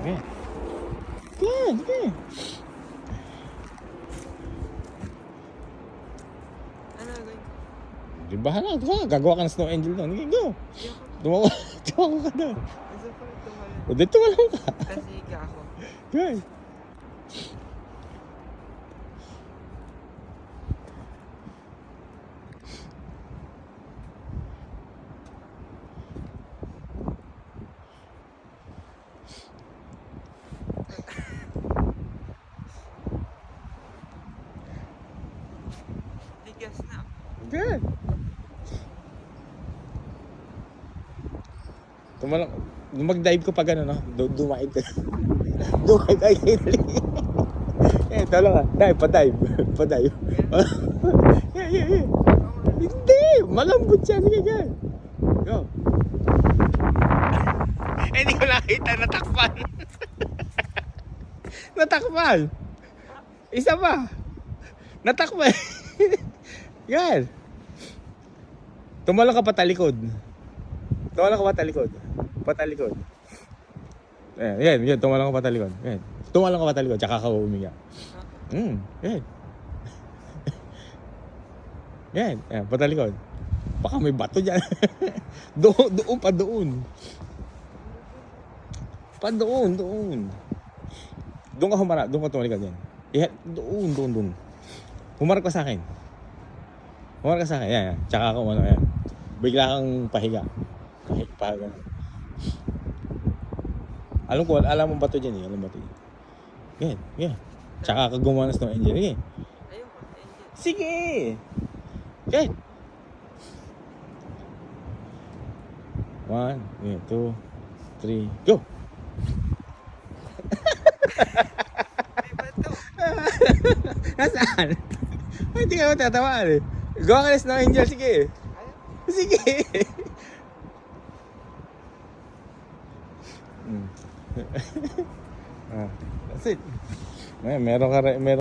Okay. Good, okay. Ano gagawin? Di bahala, gagawa ka ng snow angel doon. Okay, go. Tumawa ka doon. Gusto ko rin tumalon. O, dito wala ka. Kasi higa ako. Good. Higas na. Good. Tumalak. Nung mag-dive ko pa gano'n, no? Dumaib ka. Dumaib ay kinali. Eh, tala ka. Dive, pa-dive. Pa-dive. Yeah. Hindi! Malambot siya. Sige, gan. Go. Eh, hindi ko nakita. Natakpan. Natakpan. Isa pa. Natakpan. Yan. Tumalak ka patalikod. Tumalak ka patalikod. Patalikod. Yan. Tumalak ka patalikod. Yan. Tumalak ka patalikod. Tsaka ka umiga. Yan. Yan. Patalikod. Baka may bato dyan. Doon. Pa doon. Doon ka humarap. Doon ka tumalikod yan. Doon. Humarap ka sa akin. Yan. Tsaka ka umano. Yan. Bigla kang pahiga. Pahiga. Alam mo ba ito dyan eh? Alam mo ba ito? Yan. Tsaka ka gumawa ng snow angel. Sige. Ayoko. Angel. Sige. Okay. 1, 2, 3, go. May bato. Nasaan? Ay, hindi ka mo tatawaan eh. Gawa ka ng snow angel. Sige. Ayaw. Sige. That's it. Meron ka rin.